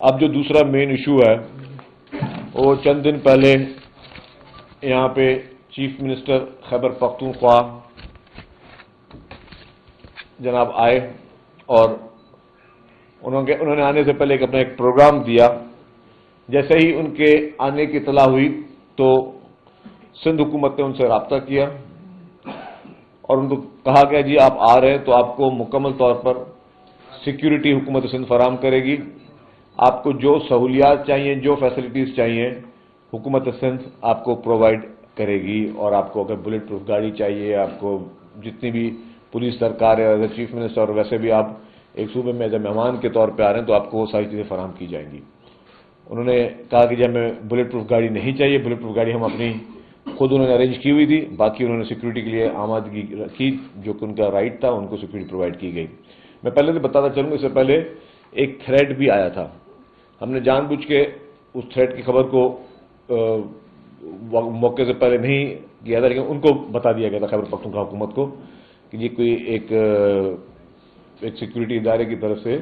اب جو دوسرا مین ایشو ہے وہ چند دن پہلے یہاں پہ چیف منسٹر خیبر پختونخوا جناب آئے اور انہوں نے آنے سے پہلے اپنا ایک پروگرام دیا. جیسے ہی ان کے آنے کی اطلاع ہوئی تو سندھ حکومت نے ان سے رابطہ کیا اور ان کو کہا گیا جی آپ آ رہے ہیں تو آپ کو مکمل طور پر سیکیورٹی حکومت سندھ فراہم کرے گی. آپ کو جو سہولیات چاہیے، جو فیسلٹیز چاہیے، حکومت سندھ آپ کو پرووائڈ کرے گی. اور آپ کو اگر بلٹ پروف گاڑی چاہیے، آپ کو جتنی بھی پولیس درکار ہے، ایز اے چیف منسٹر اور ویسے بھی آپ ایک صوبے میں ایز اے مہمان کے طور پہ آ رہے ہیں تو آپ کو وہ ساری چیزیں فراہم کی جائیں گی. انہوں نے کہا کہ جی ہمیں بلٹ پروف گاڑی نہیں چاہیے، بلٹ پروف گاڑی ہم اپنی خود انہوں نے ارینج کی ہوئی تھی، باقی انہوں نے سیکورٹی کے لیے آمادگی کی جو کہ ان کا رائٹ تھا، ان کو سیکورٹی پرووائڈ کی گئی. میں پہلے سے بتاتا چلوں گا، اس سے پہلے ایک تھریٹ بھی آیا تھا. ہم نے جان بوجھ کے اس تھریٹ کی خبر کو موقع سے پہلے نہیں کیا تھا، لیکن ان کو بتا دیا گیا تھا خیبر پختونخوا حکومت کو کہ یہ کوئی ایک سیکورٹی ادارے کی طرف سے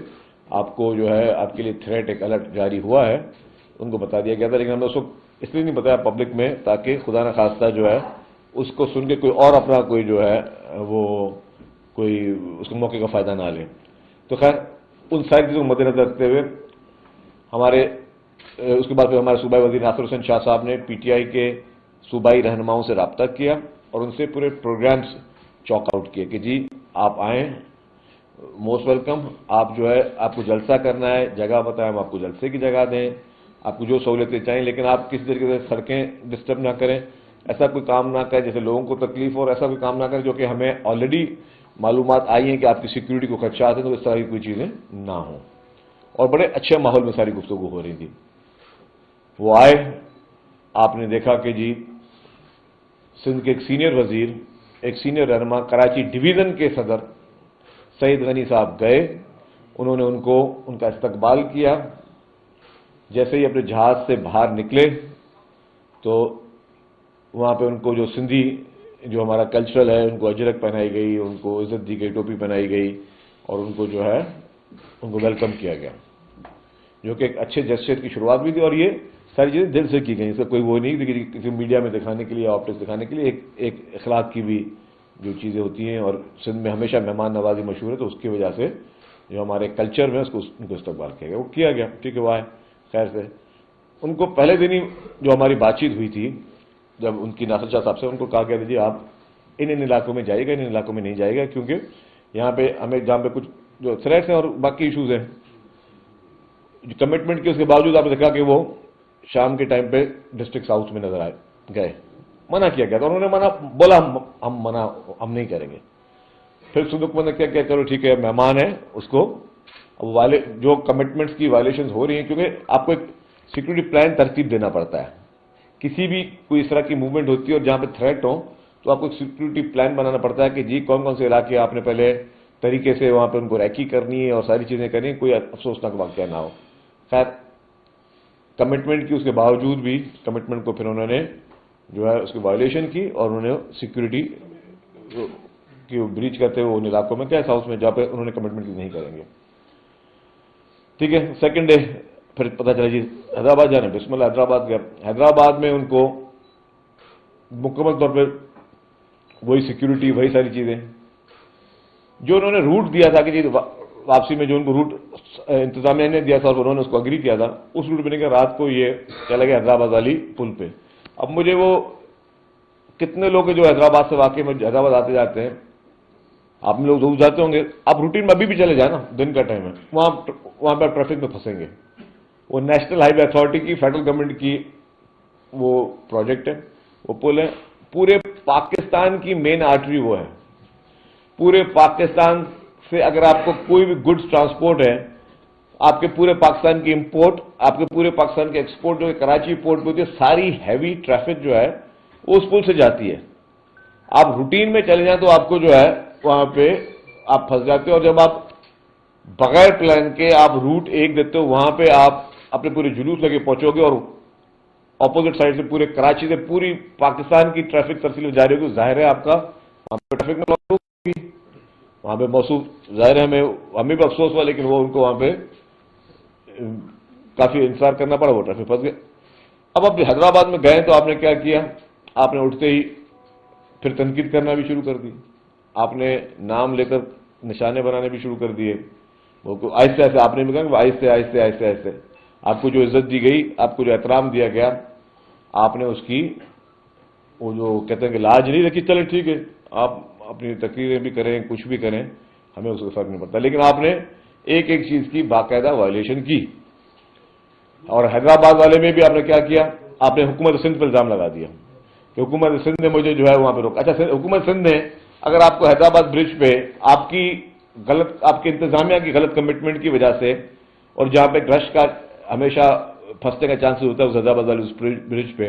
آپ کو جو ہے آپ کے لیے تھریٹ ایک الرٹ جاری ہوا ہے. ان کو بتا دیا گیا تھا، لیکن ہم نے اس کو اس لیے نہیں بتایا پبلک میں تاکہ خدا نہ خواستہ جو ہے اس کو سن کے کوئی اور اپنا کوئی جو ہے وہ کوئی اس کو موقع کا فائدہ نہ لے. تو خیر ان ساری چیزوں کو مد نظر رکھتے ہوئے ہمارے اس کے بعد پھر ہمارے صوبائی وزیر ناصر حسین شاہ صاحب نے پی ٹی آئی کے صوبائی رہنماؤں سے رابطہ کیا اور ان سے پورے پروگرامز چاک آؤٹ کیے کہ جی آپ آئیں، موسٹ ویلکم. آپ جو ہے آپ کو جلسہ کرنا ہے، جگہ بتائیں، ہم آپ کو جلسے کی جگہ دیں، آپ کو جو سہولتیں چاہیے، لیکن آپ کسی طریقے سے سڑکیں ڈسٹرب نہ کریں، ایسا کوئی کام نہ کریں جیسے لوگوں کو تکلیف ہو، اور ایسا کوئی کام نہ کریں جو کہ ہمیں آلریڈی معلومات آئی ہیں کہ آپ کی سیکورٹی کو خدشات ہیں، تو اس طرح کی کوئی چیزیں نہ ہوں. اور بڑے اچھے ماحول میں ساری گفتگو ہو رہی تھی. وہ آئے، آپ نے دیکھا کہ جی سندھ کے ایک سینئر وزیر، ایک سینئر رہنما، کراچی ڈویژن کے صدر سعید غنی صاحب گئے. انہوں نے ان کا استقبال کیا. جیسے ہی اپنے جہاز سے باہر نکلے تو وہاں پہ ان کو جو سندھی جو ہمارا کلچرل ہے ان کو اجرک پہنائی گئی، ان کو عزت دی گئی، ٹوپی پہنائی گئی اور ان کو جو ہے ان کو ویلکم کیا گیا، جو کہ ایک اچھے جسچر کی شروعات بھی تھی. اور یہ ساری چیزیں دل سے کی گئی، اس کا کوئی وہ نہیں کہ کسی میڈیا میں دکھانے کے لیے، آپٹکس دکھانے کے لیے. ایک اخلاق کی بھی جو چیزیں ہوتی ہیں، اور سندھ میں ہمیشہ مہمان نوازی مشہور ہے، تو اس کی وجہ سے جو ہمارے کلچر میں ان کو استقبال کیا گیا، وہ کیا گیا. ٹھیک ہے، وہ آئے خیر سے. ان کو پہلے دن ہی جو ہماری بات چیت ہوئی تھی جب ان کی ناصر شاہ صاحب سے، ان کو کہا گیا تھا جی آپ ان علاقوں میں جائے گا، ان علاقوں میں نہیں جائے گا، کیونکہ یہاں پہ ہمیں جہاں پہ کچھ جو تھریٹس ہیں اور باقی ایشوز ہیں کمٹمنٹ کے، اس کے باوجود آپ نے دیکھا کہ وہ شام کے ٹائم پہ ڈسٹرکٹ ساؤتھ میں نظر گئے. منع کیا گیا تھا، انہوں نے بولا ہم نہیں کریں گے. پھر سندھ حکومت نے کیا کیا، چلو ٹھیک ہے مہمان ہے، اس کو جو کمٹمنٹس کی وائلیشنز ہو رہی ہیں، کیونکہ آپ کو ایک سیکورٹی پلان ترتیب دینا پڑتا ہے. کسی بھی کوئی اس طرح کی موومنٹ ہوتی ہے اور جہاں پہ تھریٹ ہو تو آپ کو ایک سیکورٹی پلان بنانا پڑتا ہے کہ جی کون کون سے علاقے آپ نے پہلے طریقے سے وہاں پہ ان کو ریکی کرنی ہے اور ساری چیزیں کرنی ہے، کوئی افسوسناک واقعہ نہ ہو. خیر کمٹمنٹ کی، اس کے باوجود بھی کمٹمنٹ کو پھر انہوں نے جو ہے اس کی وائلیشن کی اور انہوں نے سیکورٹی کی بریچ کرتے ہوئے ان علاقوں میں گیسٹ ہاؤس میں جہاں پہ انہوں نے کمٹمنٹ کی نہیں کریں گے. ٹھیک ہے، سیکنڈ ڈے پھر پتہ چلا جی حیدرآباد جانا، بسم اللہ حیدرآباد گیا. حیدرآباد میں ان کو مکمل طور پہ وہی سیکورٹی، وہی ساری چیزیں جو انہوں نے روٹ دیا تھا کہ جی واپسی میں جو ان کو روٹ انتظامیہ نے دیا تھا اور انہوں نے اس کو اگری کیا تھا، اس روٹ پہ نہیں، رات کو یہ چلا گیا حیدرآباد والی پل پہ. اب مجھے وہ کتنے لوگ جو حیدرآباد سے واقعی میں حیدرآباد آتے جاتے ہیں، آپ لوگ ضرور جاتے ہوں گے، آپ روٹین میں ابھی بھی چلے جائیں نا، دن کا ٹائم ہے، وہاں پہ ٹریفک میں پھنسیں گے. وہ نیشنل ہائی وے اتھارٹی کی، فیڈرل گورنمنٹ کی وہ پروجیکٹ ہے، وہ پل ہے. پورے پاکستان کی مین آرٹری وہ ہے. پورے پاکستان سے اگر آپ کو کوئی بھی گڈس ٹرانسپورٹ ہے، آپ کے پورے پاکستان کی امپورٹ، آپ کے پورے پاکستان کے ایکسپورٹ جو کراچی پورٹ پہ ہوتی ہے، ساری ہیوی ٹریفک جو ہے وہ اس پل سے جاتی ہے. آپ روٹین میں چلے جائیں تو آپ کو جو ہے وہاں پہ آپ پھنس جاتے ہو. اور جب آپ بغیر پلان کے آپ روٹ ایک دیتے ہو، وہاں پہ آپ اپنے پورے جلوس لگے پہنچو گے اور اپوزٹ سائڈ سے پورے کراچی سے پوری پاکستان کی ٹریفک ترسیل جاری ہوگی. ظاہر ہے آپ کا وہاں پہ ٹریفک میں ہوگی، وہاں پہ موصوف ظاہر ہے ہمیں بھی افسوس ہوا، لیکن وہ ان کو وہاں پہ کافی انتظار کرنا پڑا, وہ ٹریفک پھنس گئے. اب آپ حیدرآباد میں گئے تو آپ نے کیا کیا, آپ نے اٹھتے ہی پھر تنقید کرنا بھی شروع کر دی, آپ نے نام لے کر نشانے بنانے بھی شروع کر دیے. وہ آہستہ آہستہ آپ نے بھی کہا کہ آہستہ آہستہ آہستہ آہستہ آپ کو جو عزت دی گئی, آپ کو جو احترام دیا گیا, آپ نے اس کی وہ جو کہتے ہیں کہ لاج نہیں رکھی. چلے ٹھیک ہے, آپ اپنی تقریریں بھی کریں, کچھ بھی کریں, ہمیں اس کا فرق نہیں پڑتا, لیکن آپ نے ایک ایک چیز کی باقاعدہ وائلیشن کی. اور حیدرآباد والے میں بھی آپ نے کیا کیا, آپ نے حکومت سندھ پر الزام لگا دیا کہ حکومت سندھ نے مجھے جو ہے وہاں پہ روکا. اچھا, حکومت سندھ نے اگر آپ کو حیدرآباد برج پہ آپ کے انتظامیہ کی غلط کمٹمنٹ کی وجہ سے, اور جہاں پہ رش کا ہمیشہ پھنسنے کا چانسز ہوتا ہے اس حیدرآباد والے اس برج پہ,